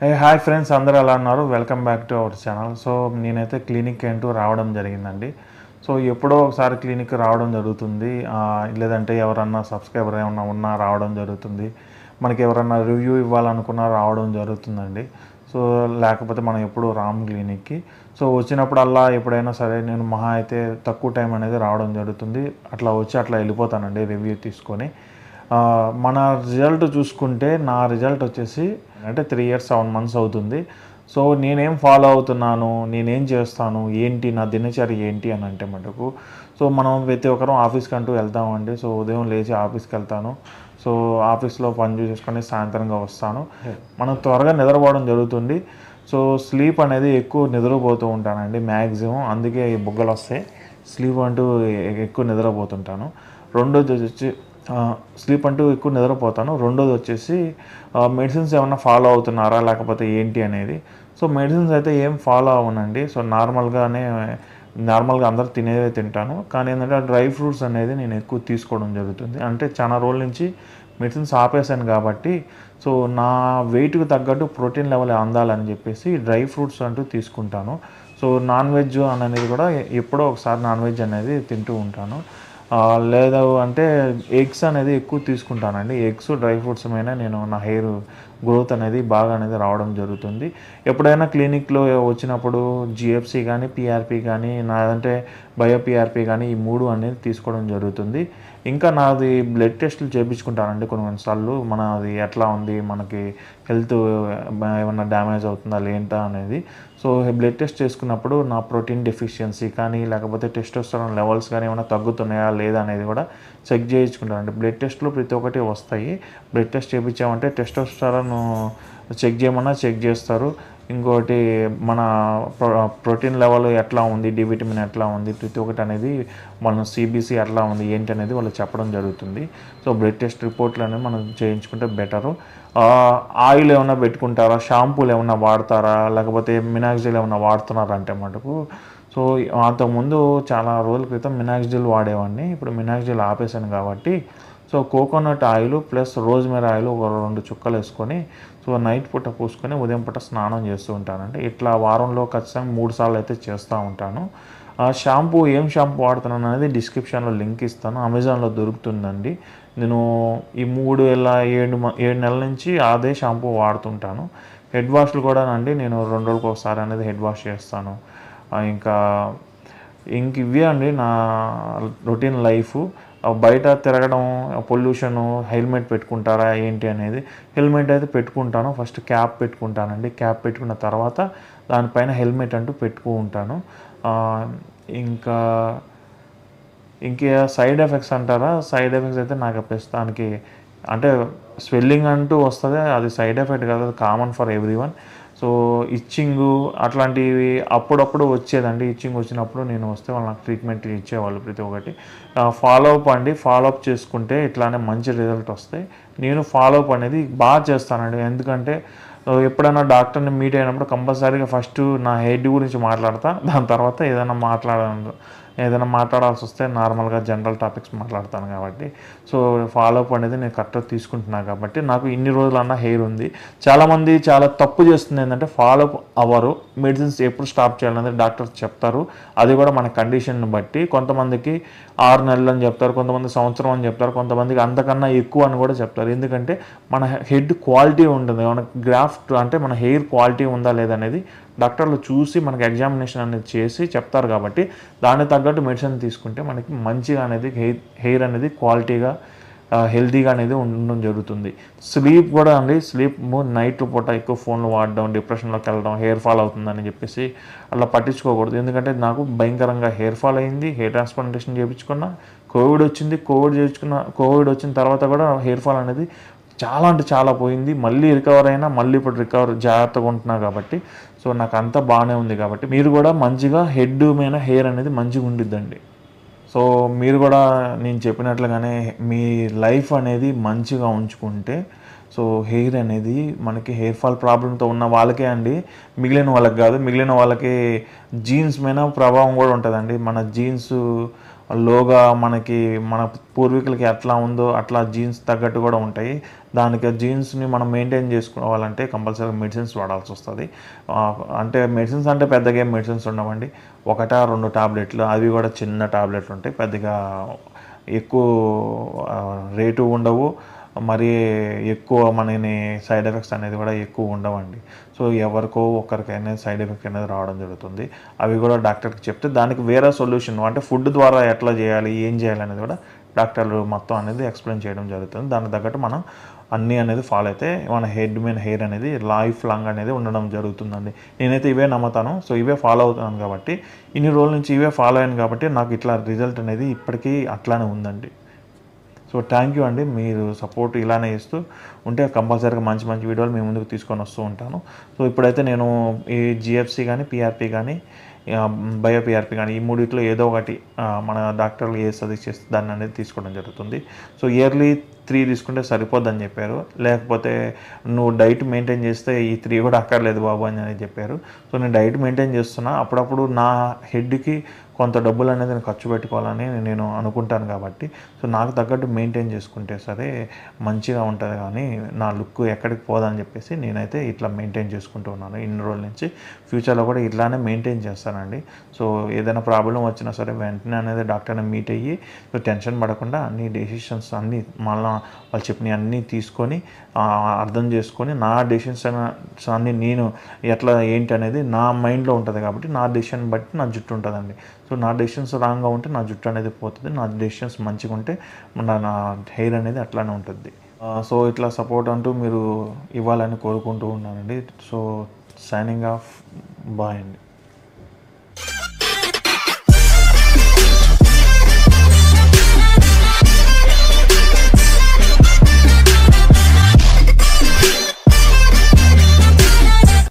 Hi friends, అందరూ ఎలా ఉన్నారు? Welcome back to our channel. So నేనైతే క్లినిక్ అంటూ రావడం జరిగిందండి. సో ఎప్పుడో ఒకసారి క్లినిక్ రావడం జరుగుతుంది, లేదంటే ఎవరన్నా సబ్స్క్రైబర్ ఏమన్నా ఉన్నా రావడం జరుగుతుంది, మనకి ఎవరన్నా రివ్యూ ఇవ్వాలనుకున్నా రావడం జరుగుతుందండి. సో లేకపోతే మనం ఎప్పుడూ రాము క్లినిక్కి. సో వచ్చినప్పుడల్లా ఎప్పుడైనా సరే నేను మహా అయితే తక్కువ టైం అనేది రావడం జరుగుతుంది. అట్లా వచ్చి అట్లా వెళ్ళిపోతానండి రివ్యూ తీసుకొని. మన రిజల్ట్ చూసుకుంటే నా రిజల్ట్ వచ్చేసి అంటే 3 years 7 months అవుతుంది. సో నేనేం ఫాలో అవుతున్నాను, నేనేం చేస్తాను, ఏంటి నా దినచర్య ఏంటి అని అంటే మటుకు, సో మనం ప్రతి ఒక్కరం ఆఫీస్కి అంటూ వెళ్తామండి. సో ఉదయం లేచి ఆఫీస్కి వెళ్తాను. సో ఆఫీస్లో పని చేసుకొని సాయంత్రంగా వస్తాను. మనం త్వరగా నిద్రపోవడం జరుగుతుంది. సో స్లీప్ అనేది ఎక్కువ నిద్రపోతూ ఉంటానండి మ్యాక్సిమం. అందుకే ఈ బుగ్గలు వస్తాయి. స్లీప్ అంటూ ఎక్కువ నిద్రపోతుంటాను. రెండోది వచ్చి స్లీప్ అంటూ ఎక్కువ నిద్రపోతాను. రెండోది వచ్చేసి మెడిసిన్స్ ఏమన్నా ఫాలో అవుతున్నారా లేకపోతే ఏంటి అనేది. సో మెడిసిన్స్ అయితే ఏం ఫాలో అవ్వనండి. సో నార్మల్గా అందరూ తినేవే తింటాను. కానీ ఏంటంటే డ్రై ఫ్రూట్స్ అనేది నేను ఎక్కువ తీసుకోవడం జరుగుతుంది. అంటే చాలా రోజుల నుంచి మెడిసిన్స్ ఆపేసాను కాబట్టి, సో నా వెయిట్కి తగ్గట్టు ప్రోటీన్ లెవెల్ అందాలని చెప్పేసి డ్రై ఫ్రూట్స్ అంటూ తీసుకుంటాను. సో నాన్ వెజ్ అనేది కూడా ఎప్పుడో ఒకసారి నాన్ వెజ్ అనేది తింటూ ఉంటాను. లేదు అంటే ఎగ్స్ అనేది ఎక్కువ తీసుకుంటానండి. ఎగ్స్, డ్రై ఫ్రూట్స్ మీద నేను నా హెయిర్ గ్రోత్ అనేది బాగా అనేది రావడం జరుగుతుంది. ఎప్పుడైనా క్లినిక్లో వచ్చినప్పుడు జిఎఫ్సి కానీ, పిఆర్పి కానీ, నాదంటే బయో పిఆర్పి కానీ ఈ 3 అనేది తీసుకోవడం జరుగుతుంది. ఇంకా నాది బ్లడ్ టెస్టులు చేయించుకుంటానండి కొన్నిసార్లు. మనది ఎట్లా ఉంది, మనకి హెల్త్ ఏమన్నా డ్యామేజ్ అవుతుందా లేంటా అనేది. సో బ్లడ్ టెస్ట్ చేసుకున్నప్పుడు నా ప్రోటీన్ డెఫిషియన్సీ కానీ లేకపోతే టెస్టోస్టెరాన్ లెవెల్స్ కానీ ఏమైనా తగ్గుతున్నాయా లేదా అనేది కూడా చెక్ చేయించుకుంటానండి. బ్లడ్ టెస్ట్లో ప్రతి ఒక్కటి వస్తాయి. బ్లడ్ టెస్ట్ చేయించామంటే టెస్టోస్టెరాన్ చెక్ చేయమన్నా చెక్ చేస్తారు. ఇంకోటి మన ప్రోటీన్ లెవెల్ ఎట్లా ఉంది, డి విటమిన్ ఎట్లా ఉంది, ప్రతి ఒక్కటి అనేది మన సిబిసి ఎట్లా ఉంది ఏంటి అనేది వాళ్ళు చెప్పడం జరుగుతుంది. సో బ్లడ్ టెస్ట్ రిపోర్ట్లు అనేవి మనం చేయించుకుంటే బెటరు. ఆయిల్ ఏమైనా పెట్టుకుంటారా, షాంపూలు ఏమైనా వాడతారా, లేకపోతే మినాక్సిల్ ఏమైనా వాడుతున్నారా అంటే మటుకు, సో అంతకుముందు చాలా రోజుల క్రితం మినాక్సిల్ వాడేవాడిని. ఇప్పుడు మినాక్సిల్ ఆపేసాను కాబట్టి so coconut oil plus rosemary oil ఒక 2 చుక్కలు వేసుకొని సో నైట్ పూట పూసుకొని ఉదయం పూట స్నానం చేస్తూ ఉంటానండి. ఇట్లా వారంలో ఖచ్చితంగా 3 సార్లు అయితే చేస్తూ ఉంటాను. షాంపూ ఏం షాంపూ వాడుతున్నాను అనేది డిస్క్రిప్షన్లో లింక్ ఇస్తాను. అమెజాన్లో దొరుకుతుందండి. నేను ఈ 7 నెలల నుంచి అదే షాంపూ వాడుతుంటాను. హెడ్ వాష్లు కూడా అండి నేను 2 రోజులకు ఒకసారి అనేది హెడ్ వాష్ చేస్తాను. ఇంకా ఇవే అండి నా రొటీన్ లైఫ్. బయట తిరగడం, పొల్యూషను, హెల్మెట్ పెట్టుకుంటారా ఏంటి అనేది. హెల్మెట్ అయితే పెట్టుకుంటాను. ఫస్ట్ క్యాప్ పెట్టుకుంటానండి. క్యాప్ పెట్టుకున్న తర్వాత దానిపైన హెల్మెట్ అంటూ పెట్టుకుంటాను. ఇంకా సైడ్ ఎఫెక్ట్స్ అంటారా, సైడ్ ఎఫెక్ట్స్ అయితే నాకు ప్రస్తుతానికి అంటే స్వెల్లింగ్ అంటూ వస్తుంది. అది సైడ్ ఎఫెక్ట్ కాదు, అది common for everyone. So itching అట్లాంటివి అప్పుడప్పుడు వచ్చేదండి. ఇచ్చింగ్ వచ్చినప్పుడు నేను వస్తే వాళ్ళు నాకు ట్రీట్మెంట్ ఇచ్చేవాళ్ళు ప్రతి ఒక్కటి. ఫాలో అప్ చేసుకుంటే ఇట్లానే మంచి రిజల్ట్ వస్తాయి. నేను ఫాలో అప్ అనేది బాగా చేస్తానండి. ఎందుకంటే ఎప్పుడైనా డాక్టర్ని మీట్ అయినప్పుడు కంపల్సరీగా ఫస్ట్ నా హెడ్ గురించి మాట్లాడతా. దాని తర్వాత ఏదైనా మాట్లాడాల్సి వస్తే నార్మల్గా జనరల్ టాపిక్స్ మాట్లాడతాను కాబట్టి. సో ఫాలో అప్ అనేది నేను కరెక్ట్గా తీసుకుంటున్నాను కాబట్టి నాకు ఇన్ని రోజులన్నా హెయిర్ ఉంది. చాలామంది చాలా తప్పు చేస్తుంది ఏంటంటే ఫాలో అప్ అవ్వరు. మెడిసిన్స్ ఎప్పుడు స్టాప్ చేయాలనేది డాక్టర్స్ చెప్తారు. అది కూడా మన కండిషన్ని బట్టి. కొంతమందికి 6 నెలలు అని చెప్తారు, కొంతమంది సంవత్సరం అని చెప్తారు, కొంతమందికి అంతకన్నా ఎక్కువ అని కూడా చెప్తారు. ఎందుకంటే మన హెడ్ క్వాలిటీ ఉంటుంది, మన గ్రాఫ్ట్ అంటే మన హెయిర్ క్వాలిటీ ఉందా లేదనేది డాక్టర్లు చూసి మనకి ఎగ్జామినేషన్ అనేది చేసి చెప్తారు. కాబట్టి దానికి తగ్గట్టు మెడిసిన్ తీసుకుంటే మనకి మంచిగా అనేది హెయిర్ అనేది క్వాలిటీగా హెల్తీగా అనేది ఉండడం జరుగుతుంది. స్లీప్ కూడా అండి, స్లీప్ నైట్ పూట ఎక్కువ ఫోన్లు వాడడం, డిప్రెషన్లోకి వెళ్ళడం, హెయిర్ ఫాల్ అవుతుందని చెప్పేసి అలా పట్టించుకోకూడదు. ఎందుకంటే నాకు భయంకరంగా హెయిర్ ఫాల్ అయింది. హెయిర్ ట్రాన్స్ప్లాంటేషన్ చేయించుకున్నా, కోవిడ్ వచ్చిన తర్వాత కూడా హెయిర్ ఫాల్ అనేది చాలా అంటే చాలా పోయింది. మళ్ళీ రికవర్ అయినా మళ్ళీ ఇప్పుడు జాగ్రత్తగా ఉంటున్నా కాబట్టి సో నాకు అంతా బాగానే ఉంది. కాబట్టి మీరు కూడా మంచిగా హెడ్ మీద హెయిర్ అనేది మంచిగా ఉండిద్దండి. సో మీరు కూడా నేను చెప్పినట్లుగానే మీ లైఫ్ అనేది మంచిగా ఉంచుకుంటే సో హెయిర్ అనేది మనకి హెయిర్ ఫాల్ ప్రాబ్లంతో ఉన్న వాళ్ళకే అండి, మిగిలిన వాళ్ళకి కాదు. మిగిలిన వాళ్ళకి జీన్స్ మీద ప్రభావం కూడా ఉంటుందండి. మన జీన్స్ లోగా మనకి మన పూర్వీకులకి ఎట్లా ఉందో అట్లా జీన్స్ తగ్గట్టు కూడా ఉంటాయి. దానికి జీన్స్ని మనం మెయింటైన్ చేసుకోవాలంటే కంపల్సరీ మెడిసిన్స్ వాడాల్సి వస్తుంది. అంటే మెడిసిన్స్ అంటే పెద్దగా ఏం మెడిసిన్స్ ఉండవండి, 1-2 టాబ్లెట్లు, అవి కూడా చిన్న టాబ్లెట్లు ఉంటాయి, పెద్దగా ఎక్కువ రేటు ఉండవు, మరి ఎక్కువ మనని సైడ్ ఎఫెక్ట్స్ అనేది కూడా ఎక్కువ ఉండవండి. సో ఎవరికో ఒకరికైనా సైడ్ ఎఫెక్ట్ అనేది రావడం జరుగుతుంది. అవి కూడా డాక్టర్కి చెప్తే దానికి వేరే సొల్యూషన్ అంటే ఫుడ్ ద్వారా ఎట్లా చేయాలి, ఏం చేయాలి అనేది కూడా డాక్టర్లు మొత్తం అనేది ఎక్స్ప్లెయిన్ చేయడం జరుగుతుంది. దానికి తగ్గట్టు మనం అన్నీ అనేది ఫాలో అయితే మన హెయిర్ అనేది లైఫ్ లాంగ్ అనేది ఉండడం జరుగుతుందండి. నేనైతే ఇవే నమ్ముతాను. సో ఇవే ఫాలో అవుతున్నాను కాబట్టి, ఇన్ని రోజుల నుంచి ఇవే ఫాలో అయ్యాను కాబట్టి నాకు ఇట్లా రిజల్ట్ అనేది ఇప్పటికీ అట్లానే ఉందండి. సో థ్యాంక్ యూ అండి. మీరు సపోర్ట్ ఇలానే ఇస్తూ ఉంటే కంపల్సరీగా మంచి మంచి వీడియోలు మీ ముందుకు తీసుకొని వస్తూ ఉంటాను. సో ఇప్పుడైతే నేను ఈ జిఎఫ్సి కానీ, పిఆర్పి కానీ, బయో పిఆర్పి కానీ, ఈ మూడిట్లో ఏదో ఒకటి మన డాక్టర్లు ఏ సజెస్ట్ చేస్తే దాన్ని అనేది తీసుకోవడం జరుగుతుంది. సో ఇయర్లీ 3 తీసుకుంటే సరిపోద్దని చెప్పారు. లేకపోతే నువ్వు డైట్ మెయింటైన్ చేస్తే ఈ 3 కూడా అక్కర్లేదు బాబు అని చెప్పారు. సో నేను డైట్ మెయింటైన్ చేస్తున్నా. అప్పుడప్పుడు నా హెడ్కి కొంత డబ్బులు అనేది నేను ఖర్చు పెట్టుకోవాలని నేను అనుకుంటాను కాబట్టి, సో నాకు తగ్గట్టు మెయింటైన్ చేసుకుంటే సరే మంచిగా ఉంటుంది, కానీ నా లుక్ ఎక్కడికి పోదని చెప్పేసి నేనైతే ఇట్లా మెయింటైన్ చేసుకుంటూ ఉన్నాను ఇన్ని రోజుల నుంచి. ఫ్యూచర్లో కూడా ఇట్లానే మెయింటైన్ చేస్తానండి. సో ఏదైనా ప్రాబ్లం వచ్చినా సరే వెంటనే అనేది డాక్టర్ని మీట్ అయ్యి, సో టెన్షన్ పడకుండా అన్ని డెసిషన్స్ అన్నీ మళ్ళీ వాళ్ళు చెప్పినవి అన్నీ తీసుకొని అర్థం చేసుకొని నా డెసిషన్స్ అన్నీ నేను ఎట్లా ఏంటి అనేది నా మైండ్లో ఉంటుంది కాబట్టి నా డెసిషన్ బట్టి నా జుట్టు ఉంటుందండి. సో నా డెసిషన్స్ రాంగ్గా ఉంటే నా జుట్టు అనేది పోతుంది, నా డెసిషన్స్ మంచిగా ఉంటే నా హెయిర్ అనేది అట్లానే ఉంటుంది. సో ఇట్లా సపోర్ట్ అంటూ మీరు ఇవ్వాలని కోరుకుంటూ ఉన్నానండి. సో సైనింగ్ ఆఫ్, బాయ్ అండి.